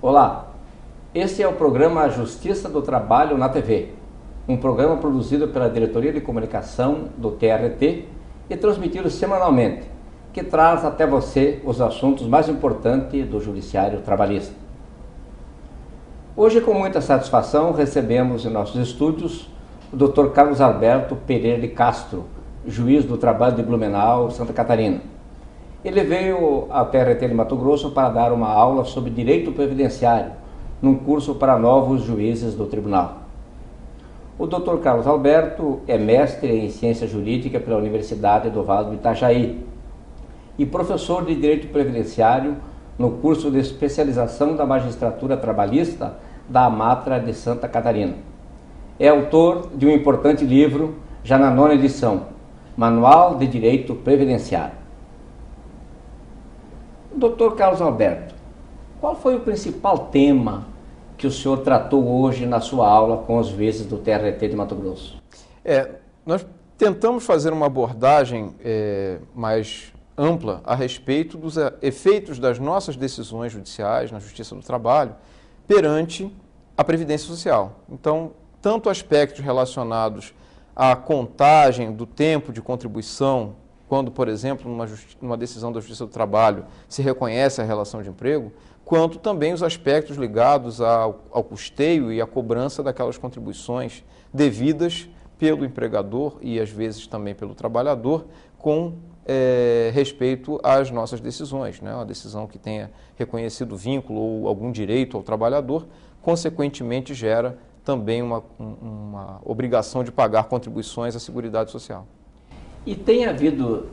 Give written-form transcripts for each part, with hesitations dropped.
Olá, esse é o programa Justiça do Trabalho na TV, um programa produzido pela Diretoria de Comunicação do TRT e transmitido semanalmente, que traz até você os assuntos mais importantes do Judiciário Trabalhista. Hoje, com muita satisfação, recebemos em nossos estúdios o Dr. Carlos Alberto Pereira de Castro, juiz do trabalho de Blumenau, Santa Catarina. Ele veio ao TRT de Mato Grosso para dar uma aula sobre direito previdenciário, num curso para novos juízes do tribunal. O Dr. Carlos Alberto é mestre em ciência jurídica pela Universidade do Vale do Itajaí e professor de direito previdenciário no curso de especialização da magistratura trabalhista da Amatra de Santa Catarina. É autor de um importante livro, já na 9ª edição, Manual de Direito Previdenciário. Dr. Carlos Alberto, qual foi o principal tema que o senhor tratou hoje na sua aula com os juízes do TRT de Mato Grosso? Nós tentamos fazer uma abordagem mais ampla a respeito dos efeitos das nossas decisões judiciais na Justiça do Trabalho perante a Previdência Social. Então, tanto aspectos relacionados à contagem do tempo de contribuição, quando, por exemplo, numa decisão da Justiça do Trabalho se reconhece a relação de emprego, quanto também os aspectos ligados ao custeio e à cobrança daquelas contribuições devidas pelo empregador e, às vezes, também pelo trabalhador, com respeito às nossas decisões, né? Uma decisão que tenha reconhecido vínculo ou algum direito ao trabalhador, consequentemente gera também uma obrigação de pagar contribuições à Seguridade Social. E tem havido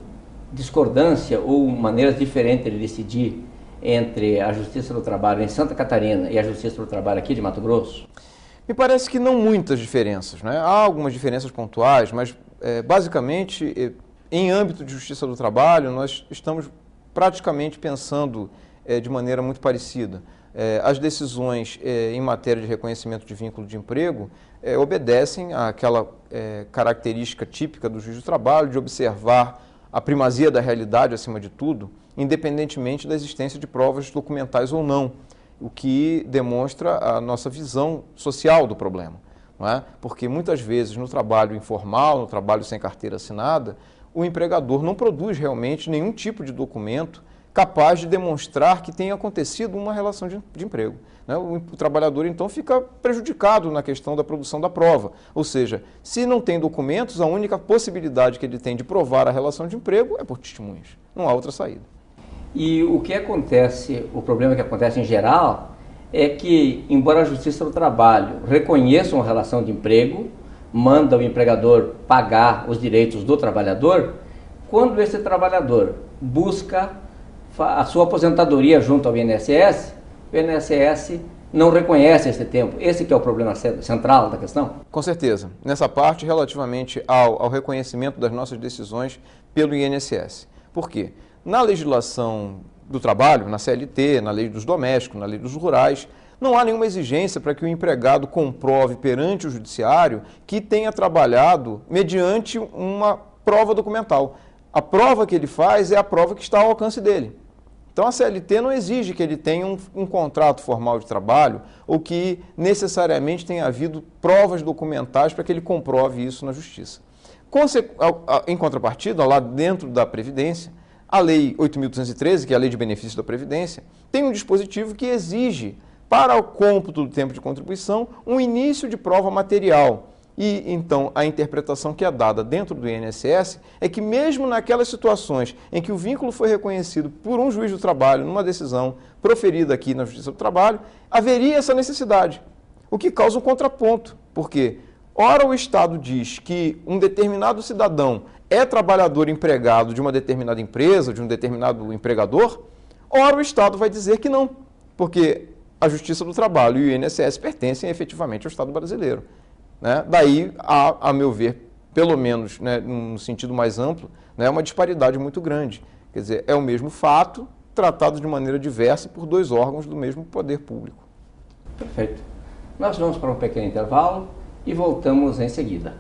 discordância ou maneiras diferentes de decidir entre a Justiça do Trabalho em Santa Catarina e a Justiça do Trabalho aqui de Mato Grosso? Me parece que não muitas diferenças, né? Há algumas diferenças pontuais, mas basicamente, em âmbito de Justiça do Trabalho, nós estamos praticamente pensando de maneira muito parecida. As decisões em matéria de reconhecimento de vínculo de emprego obedecem àquela característica típica do juiz do trabalho de observar a primazia da realidade acima de tudo, independentemente da existência de provas documentais ou não, o que demonstra a nossa visão social do problema, não é? Porque muitas vezes no trabalho informal, no trabalho sem carteira assinada, o empregador não produz realmente nenhum tipo de documento capaz de demonstrar que tenha acontecido uma relação de emprego, né? O trabalhador, então, fica prejudicado na questão da produção da prova. Ou seja, se não tem documentos, a única possibilidade que ele tem de provar a relação de emprego é por testemunhas. Não há outra saída. E o que acontece, o problema que acontece em geral, é que, embora a Justiça do Trabalho reconheça uma relação de emprego, manda o empregador pagar os direitos do trabalhador, quando esse trabalhador busca a sua aposentadoria junto ao INSS, o INSS não reconhece esse tempo. Esse que é o problema central da questão? Com certeza. Nessa parte, relativamente ao reconhecimento das nossas decisões pelo INSS. Por quê? Na legislação do trabalho, na CLT, na lei dos domésticos, na lei dos rurais, não há nenhuma exigência para que o empregado comprove perante o judiciário que tenha trabalhado mediante uma prova documental. A prova que ele faz é a prova que está ao alcance dele. Então, a CLT não exige que ele tenha um contrato formal de trabalho ou que necessariamente tenha havido provas documentais para que ele comprove isso na Justiça. Em contrapartida, lá dentro da Previdência, a Lei 8.213, que é a Lei de Benefício da Previdência, tem um dispositivo que exige, para o cômputo do tempo de contribuição, um início de prova material. E, então, a interpretação que é dada dentro do INSS é que mesmo naquelas situações em que o vínculo foi reconhecido por um juiz do trabalho numa decisão proferida aqui na Justiça do Trabalho, haveria essa necessidade, o que causa um contraponto, porque ora o Estado diz que um determinado cidadão é trabalhador empregado de uma determinada empresa, de um determinado empregador, ora o Estado vai dizer que não, porque a Justiça do Trabalho e o INSS pertencem efetivamente ao Estado brasileiro. Né? Daí, a meu ver, pelo menos, né, num sentido mais amplo, né, uma disparidade muito grande. Quer dizer, é o mesmo fato tratado de maneira diversa por dois órgãos do mesmo poder público. Perfeito. Nós vamos para um pequeno intervalo e voltamos em seguida.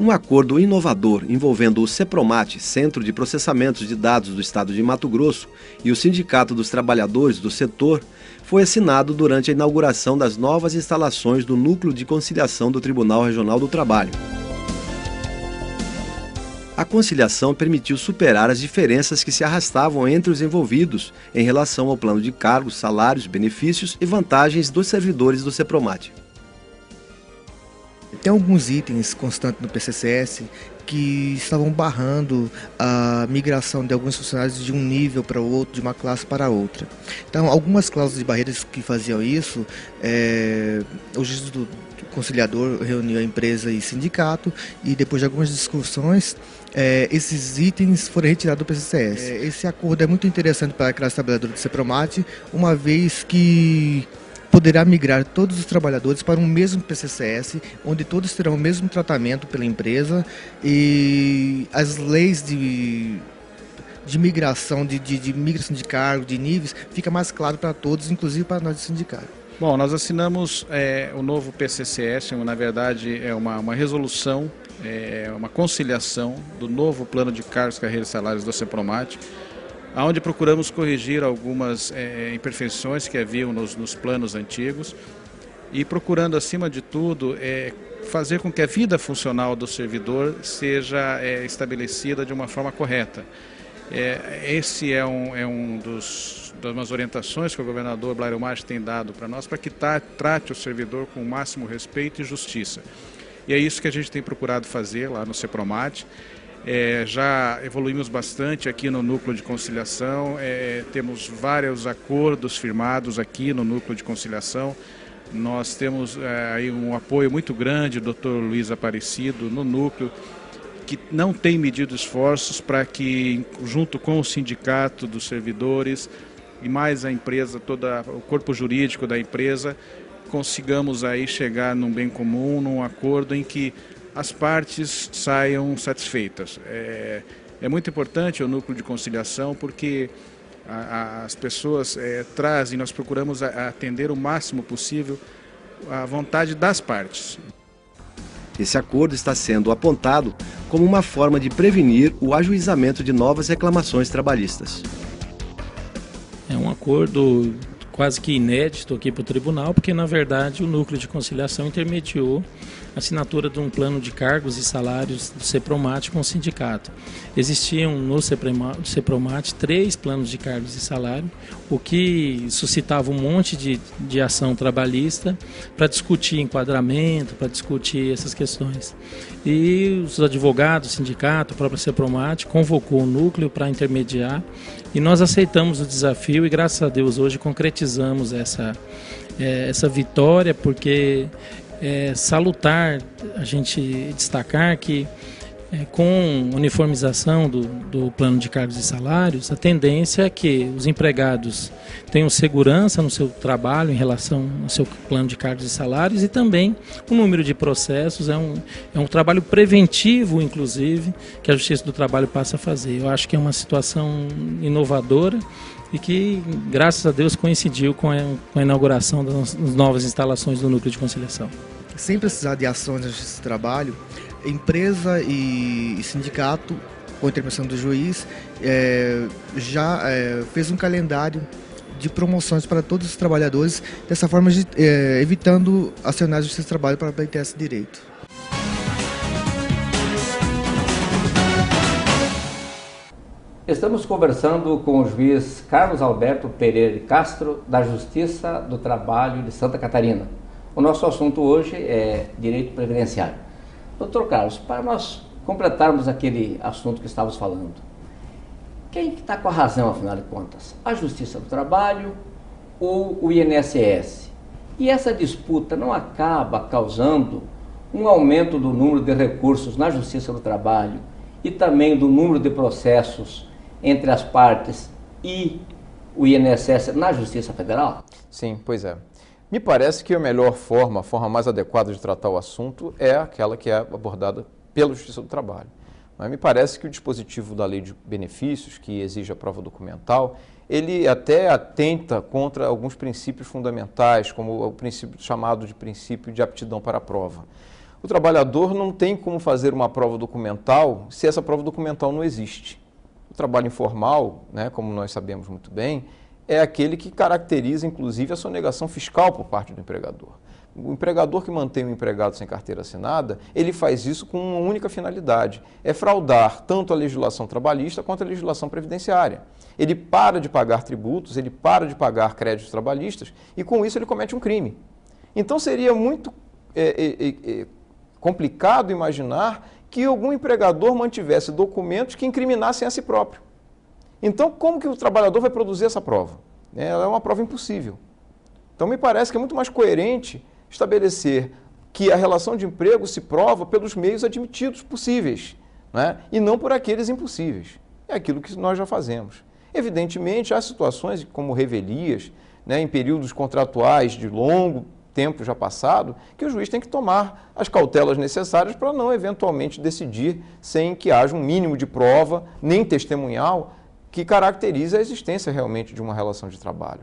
Um acordo inovador envolvendo o CEPROMAT, Centro de Processamento de Dados do Estado de Mato Grosso, e o Sindicato dos Trabalhadores do setor, foi assinado durante a inauguração das novas instalações do Núcleo de Conciliação do Tribunal Regional do Trabalho. A conciliação permitiu superar as diferenças que se arrastavam entre os envolvidos em relação ao plano de cargos, salários, benefícios e vantagens dos servidores do CEPROMAT. Tem alguns itens constantes no PCCS que estavam barrando a migração de alguns funcionários de um nível para o outro, de uma classe para outra. Então, algumas cláusulas de barreiras que faziam isso, o juiz do conciliador reuniu a empresa e sindicato, e depois de algumas discussões, esses itens foram retirados do PCCS. Esse acordo é muito interessante para a classe trabalhadora do CEPROMAT, uma vez que poderá migrar todos os trabalhadores para um mesmo PCCS, onde todos terão o mesmo tratamento pela empresa, e as leis de migração, de migração de cargo, de níveis, fica mais claro para todos, inclusive para nós do sindicato. Bom, nós assinamos o novo PCCS, na verdade é uma resolução, uma conciliação do novo plano de cargos, carreiras e salários do CEPROMAT, onde procuramos corrigir algumas imperfeições que haviam nos planos antigos e procurando, acima de tudo, fazer com que a vida funcional do servidor seja estabelecida de uma forma correta. Esse é das orientações que o governador Blairo Maggi tem dado para nós, para que trate o servidor com o máximo respeito e justiça. E é isso que a gente tem procurado fazer lá no CEPROMAT. Já evoluímos bastante aqui no núcleo de conciliação, temos vários acordos firmados aqui no núcleo de conciliação. Nós temos aí um apoio muito grande do Dr. Luiz Aparecido no núcleo, que não tem medido esforços para que, junto com o sindicato dos servidores e mais a empresa, todo o corpo jurídico da empresa, consigamos aí chegar num bem comum, num acordo em que as partes saiam satisfeitas. É muito importante o núcleo de conciliação, porque as pessoas trazem, nós procuramos atender o máximo possível a vontade das partes. Esse acordo está sendo apontado como uma forma de prevenir o ajuizamento de novas reclamações trabalhistas. É um acordo quase que inédito aqui para o tribunal, porque na verdade o núcleo de conciliação intermediou a assinatura de um plano de cargos e salários do CEPROMAT com o sindicato. Existiam no CEPROMAT 3 planos de cargos e salário, o que suscitava um monte de ação trabalhista para discutir enquadramento, para discutir essas questões. E os advogados, o sindicato, o próprio CEPROMAT convocou o núcleo para intermediar, e nós aceitamos o desafio e, graças a Deus, hoje concretizamos essa vitória, porque é salutar a gente destacar que com a uniformização do plano de cargos e salários, a tendência é que os empregados tenham segurança no seu trabalho em relação ao seu plano de cargos e salários, e também o número de processos é um trabalho preventivo, inclusive, que a Justiça do Trabalho passa a fazer. Eu acho que é uma situação inovadora e que, graças a Deus, coincidiu com a inauguração das novas instalações do Núcleo de Conciliação. Sem precisar de ações da Justiça do Trabalho, empresa e sindicato, com a intervenção do juiz, já fez um calendário de promoções para todos os trabalhadores, dessa forma evitando acionar a Justiça do Trabalho para obter esse direito. Estamos conversando com o juiz Carlos Alberto Pereira de Castro, da Justiça do Trabalho de Santa Catarina. O nosso assunto hoje é direito previdenciário. Doutor Carlos, para nós completarmos aquele assunto que estávamos falando, quem está com a razão, afinal de contas? A Justiça do Trabalho ou o INSS? E essa disputa não acaba causando um aumento do número de recursos na Justiça do Trabalho e também do número de processos entre as partes e o INSS na Justiça Federal? Sim, pois é. Me parece que a melhor forma, a forma mais adequada de tratar o assunto é aquela que é abordada pela Justiça do Trabalho. Mas me parece que o dispositivo da Lei de Benefícios, que exige a prova documental, ele até atenta contra alguns princípios fundamentais, como o princípio chamado de princípio de aptidão para a prova. O trabalhador não tem como fazer uma prova documental se essa prova documental não existe. O trabalho informal, né, como nós sabemos muito bem, é aquele que caracteriza, inclusive, a sonegação fiscal por parte do empregador. O empregador que mantém o empregado sem carteira assinada, ele faz isso com uma única finalidade, é fraudar tanto a legislação trabalhista quanto a legislação previdenciária. Ele para de pagar tributos, ele para de pagar créditos trabalhistas e, com isso, ele comete um crime. Então, seria muito complicado imaginar que algum empregador mantivesse documentos que incriminassem a si próprio. Então, como que o trabalhador vai produzir essa prova? Ela é uma prova impossível. Então, me parece que é muito mais coerente estabelecer que a relação de emprego se prova pelos meios admitidos possíveis, né? E não por aqueles impossíveis. É aquilo que nós já fazemos. Evidentemente, há situações como revelias, né, em períodos contratuais de longo tempo já passado, que o juiz tem que tomar as cautelas necessárias para não eventualmente decidir sem que haja um mínimo de prova, nem testemunhal, que caracteriza a existência realmente de uma relação de trabalho.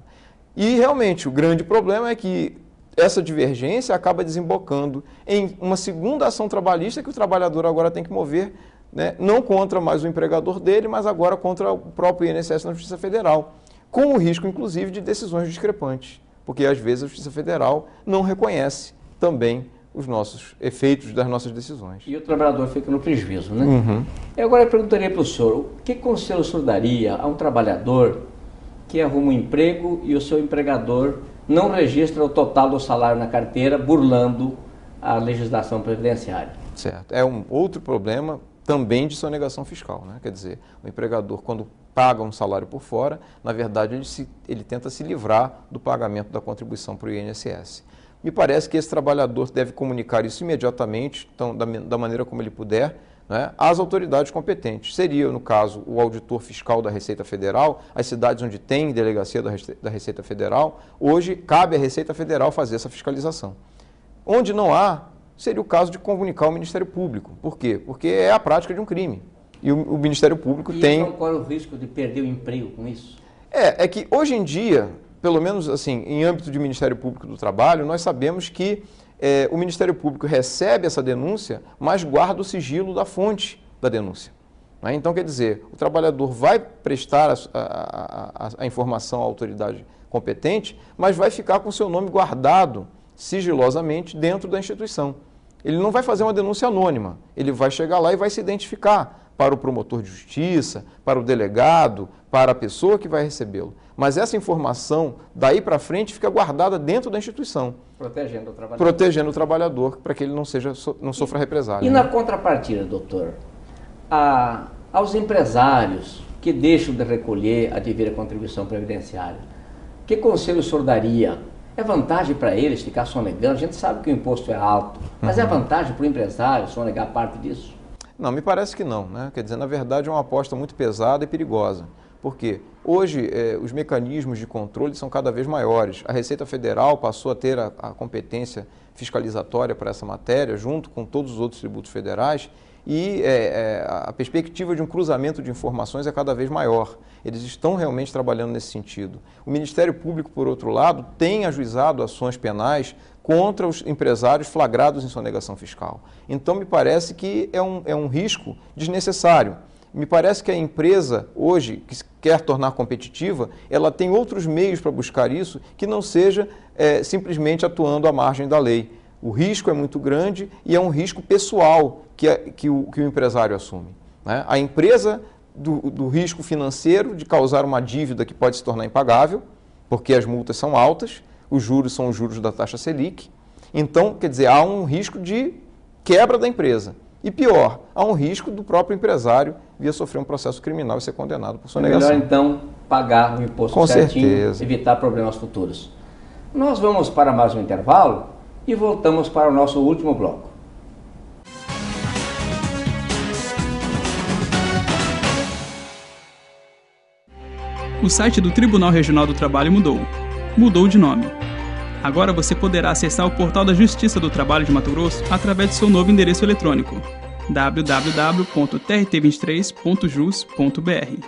E realmente o grande problema é que essa divergência acaba desembocando em uma segunda ação trabalhista que o trabalhador agora tem que mover, né, não contra mais o empregador dele, mas agora contra o próprio INSS na Justiça Federal, com o risco, inclusive, de decisões discrepantes, porque às vezes a Justiça Federal não reconhece também os nossos efeitos das nossas decisões. E o trabalhador fica no prejuízo, né? Uhum. Eu agora perguntaria para o senhor, que conselho o senhor daria a um trabalhador que arruma um emprego e o seu empregador não registra o total do salário na carteira, burlando a legislação previdenciária? Certo. É um outro problema também de sonegação fiscal, né? Quer dizer, o empregador, quando paga um salário por fora, na verdade ele tenta se livrar do pagamento da contribuição para o INSS. Me parece que esse trabalhador deve comunicar isso imediatamente, então, da maneira como ele puder, né, às autoridades competentes. Seria, no caso, o auditor fiscal da Receita Federal, as cidades onde tem delegacia da Receita Federal, hoje cabe à Receita Federal fazer essa fiscalização. Onde não há, seria o caso de comunicar ao Ministério Público. Por quê? Porque é a prática de um crime. E o Ministério Público tem... Então, qual é o risco de perder o emprego com isso? É que hoje em dia, pelo menos assim, em âmbito de Ministério Público do Trabalho, nós sabemos que o Ministério Público recebe essa denúncia, mas guarda o sigilo da fonte da denúncia. Né? Então, quer dizer, o trabalhador vai prestar a informação à autoridade competente, mas vai ficar com o seu nome guardado sigilosamente dentro da instituição. Ele não vai fazer uma denúncia anônima, ele vai chegar lá e vai se identificar para o promotor de justiça, para o delegado, para a pessoa que vai recebê-lo. Mas essa informação, daí para frente, fica guardada dentro da instituição. Protegendo o trabalhador. Protegendo o trabalhador, para que ele não sofra represália. E na contrapartida, doutor, aos empresários que deixam de recolher a devida contribuição previdenciária, que conselho o senhor daria? É vantagem para eles ficar sonegando? A gente sabe que o imposto é alto, mas é vantagem para o empresário sonegar parte disso? Não, me parece que não, né? Quer dizer, na verdade é uma aposta muito pesada e perigosa. Por quê? Hoje os mecanismos de controle são cada vez maiores. A Receita Federal passou a ter a competência fiscalizatória para essa matéria, junto com todos os outros tributos federais, e a perspectiva de um cruzamento de informações é cada vez maior. Eles estão realmente trabalhando nesse sentido. O Ministério Público, por outro lado, tem ajuizado ações penais contra os empresários flagrados em sonegação fiscal. Então, me parece que é um risco desnecessário. Me parece que a empresa, hoje, que quer tornar competitiva, ela tem outros meios para buscar isso, que não seja simplesmente atuando à margem da lei. O risco é muito grande e é um risco pessoal que o empresário assume. Né? A empresa do risco financeiro de causar uma dívida que pode se tornar impagável, porque as multas são altas, os juros são os juros da taxa Selic. Então, quer dizer, há um risco de quebra da empresa. E pior, há um risco do próprio empresário vir a sofrer um processo criminal e ser condenado por sonegação. É melhor, então, pagar o imposto com certinho, certeza. Evitar problemas futuros. Nós vamos para mais um intervalo e voltamos para o nosso último bloco. O site do Tribunal Regional do Trabalho mudou de nome. Agora você poderá acessar o portal da Justiça do Trabalho de Mato Grosso através de seu novo endereço eletrônico, www.trt23.jus.br.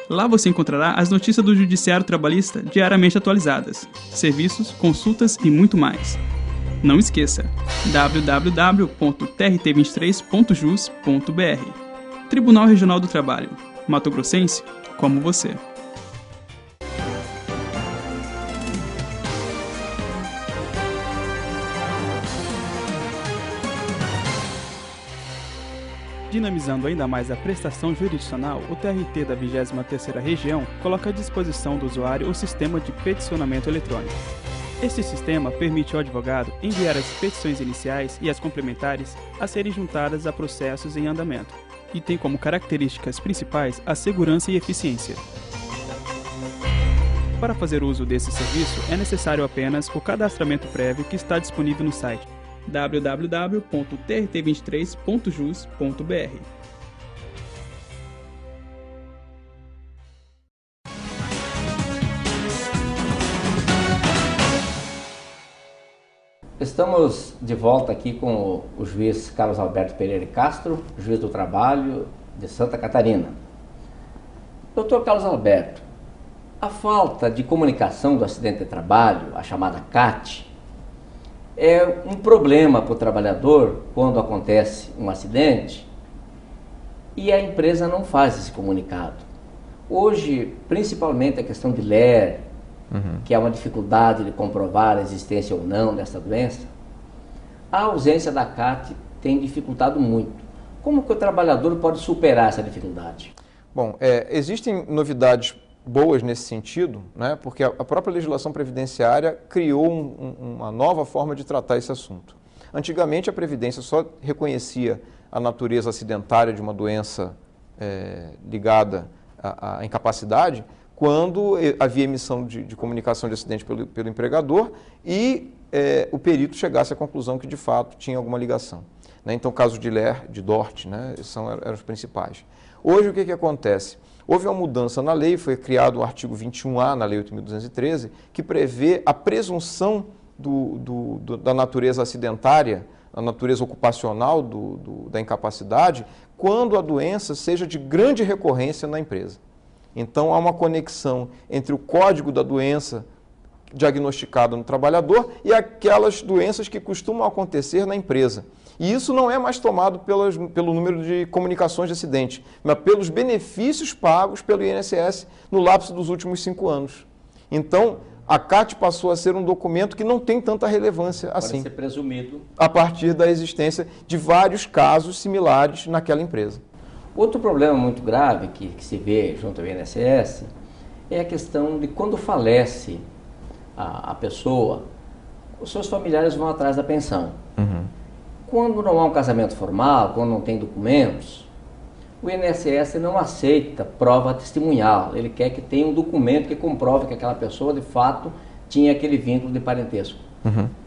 Lá você encontrará as notícias do Judiciário Trabalhista diariamente atualizadas, serviços, consultas e muito mais. Não esqueça, www.trt23.jus.br. Tribunal Regional do Trabalho. Mato Grossense como você. Dinamizando ainda mais a prestação jurisdicional, o TRT da 23ª Região coloca à disposição do usuário o sistema de peticionamento eletrônico. Este sistema permite ao advogado enviar as petições iniciais e as complementares a serem juntadas a processos em andamento, e tem como características principais a segurança e eficiência. Para fazer uso desse serviço, é necessário apenas o cadastramento prévio que está disponível no site www.trt23.jus.br. Estamos de volta aqui com o juiz Carlos Alberto Pereira Castro, juiz do trabalho de Santa Catarina. Doutor Carlos Alberto, a falta de comunicação do acidente de trabalho, a chamada CAT, é um problema para o trabalhador quando acontece um acidente e a empresa não faz esse comunicado. Hoje, principalmente a questão de LER, que é uma dificuldade de comprovar a existência ou não dessa doença, a ausência da CAT tem dificultado muito. Como que o trabalhador pode superar essa dificuldade? Bom, existem novidades boas nesse sentido, né, porque a própria legislação previdenciária criou uma nova forma de tratar esse assunto. Antigamente, a Previdência só reconhecia a natureza acidentária de uma doença ligada à incapacidade quando havia emissão de comunicação de acidente pelo empregador e o perito chegasse à conclusão que, de fato, tinha alguma ligação. Né? Então, o caso de LER, de DORT, né, eram os principais. Hoje, o que acontece? Houve uma mudança na lei, foi criado o artigo 21A na Lei 8.213, que prevê a presunção da natureza acidentária, a natureza ocupacional da incapacidade, quando a doença seja de grande recorrência na empresa. Então, há uma conexão entre o código da doença diagnosticada no trabalhador e aquelas doenças que costumam acontecer na empresa. E isso não é mais tomado pelo número de comunicações de acidente, mas pelos benefícios pagos pelo INSS no lapso dos últimos 5 anos. Então, a CAT passou a ser um documento que não tem tanta relevância assim. Pode ser presumido. A partir da existência de vários casos similares naquela empresa. Outro problema muito grave que se vê junto ao INSS é a questão de quando falece a pessoa, os seus familiares vão atrás da pensão. Quando não há um casamento formal, quando não tem documentos, o INSS não aceita prova testemunhal. Ele quer que tenha um documento que comprove que aquela pessoa, de fato, tinha aquele vínculo de parentesco.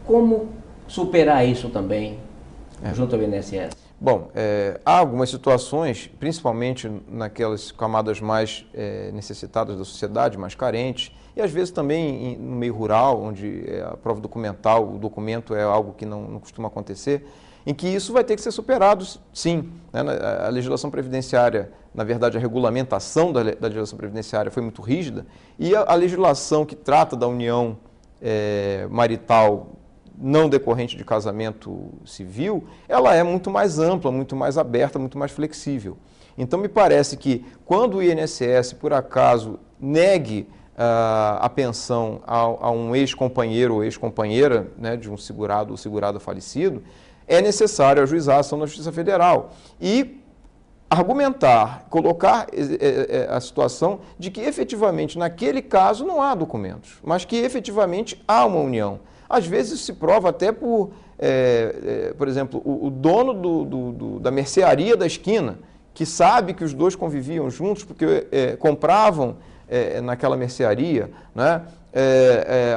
Como superar isso também junto ao INSS? Bom, há algumas situações, principalmente naquelas camadas mais necessitadas da sociedade, mais carentes, e às vezes também no meio rural, onde a prova documental, o documento é algo que não costuma acontecer, em que isso vai ter que ser superado, sim. Né? A legislação previdenciária, na verdade, a regulamentação da legislação previdenciária foi muito rígida, e a legislação que trata da união marital não decorrente de casamento civil, ela é muito mais ampla, muito mais aberta, muito mais flexível. Então, me parece que quando o INSS, por acaso, negue a pensão a um ex-companheiro ou ex-companheira, né, de um segurado ou segurada falecido, é necessário ajuizar a ação na Justiça Federal e argumentar, colocar a situação de que efetivamente naquele caso não há documentos, mas que efetivamente há uma união. Às vezes isso se prova até por exemplo, o dono da mercearia da esquina, que sabe que os dois conviviam juntos porque compravam naquela mercearia, né?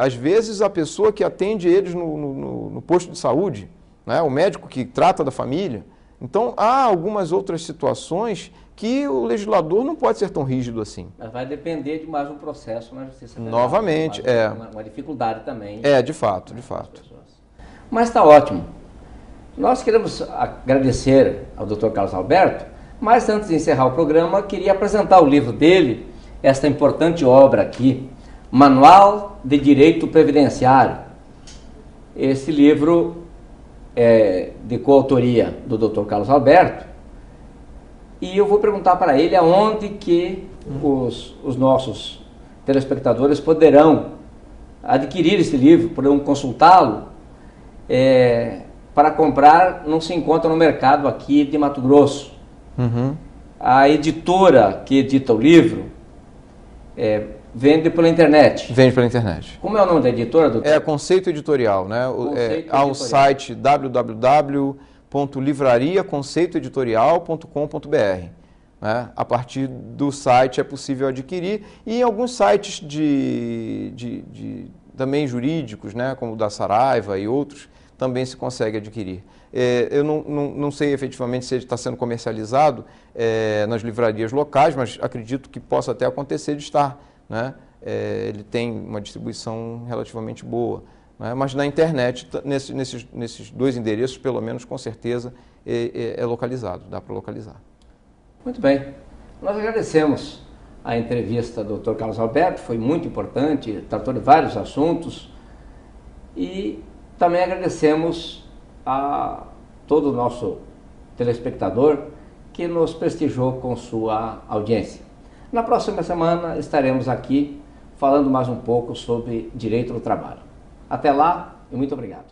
Às vezes a pessoa que atende eles no posto de saúde, né? O médico que trata da família. Então, há algumas outras situações que o legislador não pode ser tão rígido assim. Mas vai depender de mais um processo na Justiça Federal. Novamente, uma dificuldade também. De fato, de fato. Mas está ótimo. Nós queremos agradecer ao Dr. Carlos Alberto, mas antes de encerrar o programa, queria apresentar o livro dele, esta importante obra aqui, Manual de Direito Previdenciário. Esse livro é de coautoria do Dr. Carlos Alberto, e eu vou perguntar para ele aonde que os nossos telespectadores poderão adquirir esse livro, poderão consultá-lo. Para comprar, não se encontra no mercado aqui de Mato Grosso. A editora que edita o livro vende pela internet. Vende pela internet. Como é o nome da editora, doutor? É Conceito Editorial, né? Há o site www.livrariaconceitoeditorial.com.br. Né? A partir do site é possível adquirir, e em alguns sites também jurídicos, né? Como o da Saraiva e outros, também se consegue adquirir. Eu não sei efetivamente se ele está sendo comercializado nas livrarias locais, mas acredito que possa até acontecer de estar. Né? Ele tem uma distribuição relativamente boa. Né? Mas na internet, nesses dois endereços, pelo menos, com certeza, é localizado, dá para localizar. Muito bem. Nós agradecemos a entrevista do Dr. Carlos Alberto, foi muito importante, tratou de vários assuntos, e também agradecemos a todo o nosso telespectador que nos prestigiou com sua audiência. Na próxima semana estaremos aqui falando mais um pouco sobre direito do trabalho. Até lá e muito obrigado.